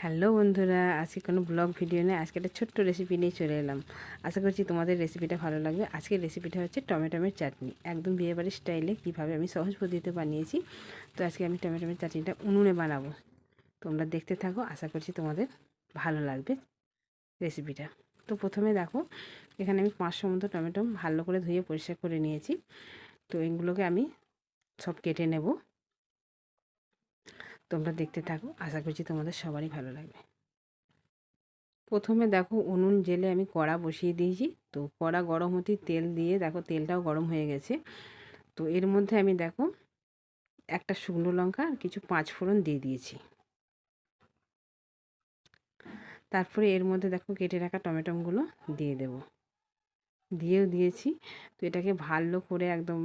Hello বন্ধুরা, আজকে কোনো ব্লগ ভিডিও নেই, আজকে একটা ছোট্ট রেসিপি নিয়ে চলে এলাম। আশা করছি তোমাদের রেসিপিটা ভালো লাগবে। আজকের রেসিপিটা হচ্ছে টমেটোমের চাটনি, একদম বিয়েবাড়ির স্টাইলে কীভাবে আমি সহজ পদ্ধতিতে বানিয়েছি। তো আজকে আমি টমেটোমের চাটনিটা উনুনে বানাবো। তোমরা দেখতে থাকো, আশা করছি তোমাদের ভালো লাগবে রেসিপিটা। তো প্রথমে দেখো, এখানে আমি 500 মতো টমেটো ভালো করে ধুয়ে পরিষ্কার করে নিয়েছি। তো এগুলোকে আমি সব কেটে নেব। তোমরা দেখতে থাকো, আশা করছি তোমাদের সবারই ভালো লাগবে। প্রথমে দেখো উনুন জেলে আমি কড়া বসিয়ে দিয়েছি। তো কড়া গরম হতেই তেল দিয়ে দেখো তেলটাও গরম হয়ে গেছে। তো এর মধ্যে আমি দেখো একটা শুকনো লঙ্কা আর কিছু 5 ফোড়ন দিয়ে দিয়েছি। তারপরে এর মধ্যে দেখো কেটে রাখা টমেটোগুলো দিয়ে দেব, দিয়েও দিয়েছি। তো এটাকে ভালো করে একদম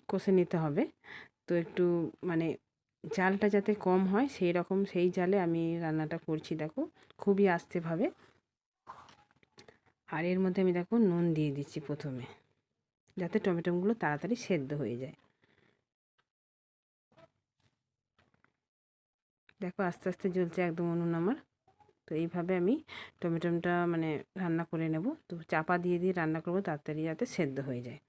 কষে নিতে হবে। তো একটু মানে জালটা যাতে কম হয় সেই রকম সেই জালে আমি রান্নাটা করছি। দেখো খুবই আস্তেভাবে। আর এর মধ্যে আমি দেখো নুন দিয়ে দিচ্ছি প্রথমে, যাতে টমেটোগুলো তাড়াতাড়ি সেদ্ধ হয়ে যায়। দেখো আস্তে আস্তে জ্বলছে একদম উনুন আমার। তো এইভাবে আমি টমেটোটা মানে রান্না করে নেব। তো চাপা দিয়ে দিয়ে রান্না করব, তাড়াতাড়ি যাতে সেদ্ধ হয়ে যায়।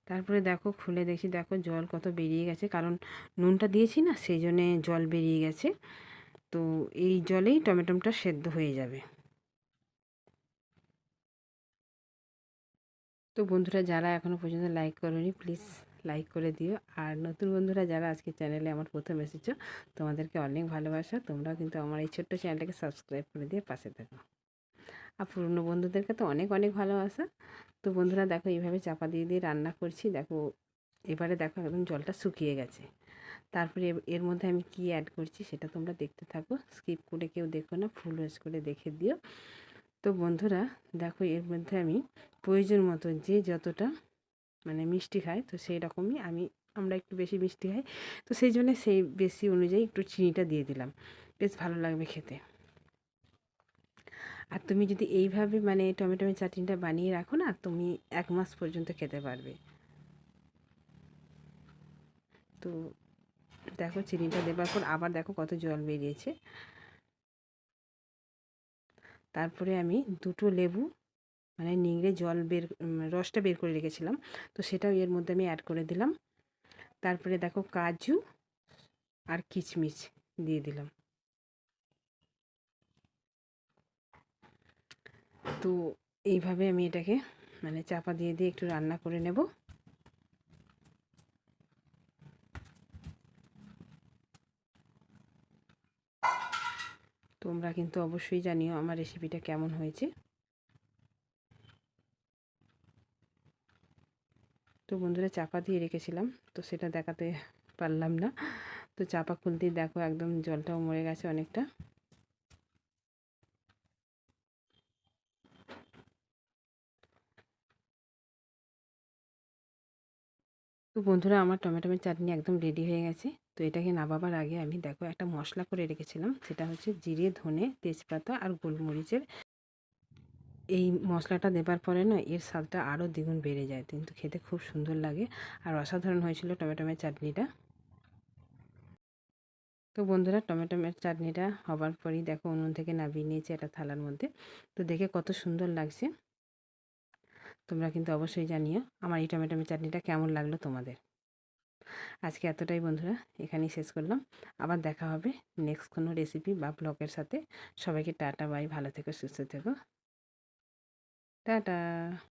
তারপরে দেখো খুলে দেখি, দেখো জল কত বেরিয়ে গেছে, কারণ নুনটা দিয়েছি না, সেই জন্যে জল বেরিয়ে গেছে। তো এই জলেই টমেটোটা সেদ্ধ হয়ে যাবে। তো বন্ধুরা যারা এখনও পর্যন্ত লাইক করোনি, প্লিজ লাইক করে দিও। আর নতুন বন্ধুরা যারা আজকে চ্যানেলে আমার প্রথম এসেছো, তোমাদেরকে অনেক ভালোবাসা। তোমরাও কিন্তু আমার এই ছোট্ট চ্যানেলটাকে সাবস্ক্রাইব করে দিয়ে পাশে থাকো। আর পুরনো বন্ধুদেরকে তো অনেক অনেক ভালোবাসা। তো বন্ধুরা দেখো এইভাবে চাপা দিয়ে দিয়ে রান্না করছি। দেখো এবারে দেখো একদম জলটা শুকিয়ে গেছে। তারপরে এর মধ্যে আমি কি অ্যাড করছি সেটা তোমরা দেখতে থাকো, স্কিপ করে কেউ দেখো না, ফুল ওয়াশ করে দেখে দিও। তো বন্ধুরা দেখো এর মধ্যে আমি প্রয়োজন মতো যে যতটা মানে মিষ্টি খায়, তো সেই রকমই আমরা একটু বেশি মিষ্টি খাই, তো সেই জন্য সেই বেশি অনুযায়ী একটু চিনিটা দিয়ে দিলাম। বেশ ভালো লাগবে খেতে। আর তুমি যদি এইভাবে মানে টমেটোমের চাটনিটা বানিয়ে রাখো না, তুমি 1 মাস পর্যন্ত খেতে পারবে। তো দেখো চিনিটা দেবার পর আবার দেখো কত জল বেরিয়েছে। তারপরে আমি 2টো লেবু মানে নিংড়ে জল রসটা বের করে রেখেছিলাম, তো সেটাও এর মধ্যে আমি অ্যাড করে দিলাম। তারপরে দেখো কাজু আর কিশমিশ দিয়ে দিলাম। তো এইভাবে আমি এটাকে মানে চাপা দিয়ে দিয়ে একটু রান্না করে নেব। তোমরা কিন্তু অবশ্যই জানিও আমার রেসিপিটা কেমন হয়েছে। তো বন্ধুরা চাপা দিয়ে রেখেছিলাম, তো সেটা দেখাতে পারলাম না। তো চাপা খুলতেই দেখো একদম জলটাও মরে গেছে অনেকটা। তো বন্ধুরা আমার টমেটোমের চাটনি একদম রেডি হয়ে গেছে। তো এটাকে নামাবার আগে আমি দেখো একটা মশলা করে রেখেছিলাম, সেটা হচ্ছে জিরে, ধনে, তেজপাতা আর গোলমরিচের। এই মশলাটা দেবার পরে না এর স্বাদটা আরও দ্বিগুণ বেড়ে যায়, কিন্তু খেতে খুব সুন্দর লাগে। আর অসাধারণ হয়েছিল টমেটোমের চাটনিটা। তো বন্ধুরা টমেটোমের চাটনিটা হবার পরই দেখো উনুন থেকে নামিয়ে নিয়েছি একটা থালার মধ্যে। তো দেখে কত সুন্দর লাগছে। তোমরা কিন্তু অবশ্যই জানিও আমার এই টমেটোমের চাটনিটা কেমন লাগলো তোমাদের। আজকে এতটাই বন্ধুরা, এখানেই শেষ করলাম। আবার দেখা হবে নেক্সট কোনো রেসিপি বা ব্লগের সাথে। সবাইকে টাটা বাই, ভালো থেকো, সুস্থ থেকো, টাটা।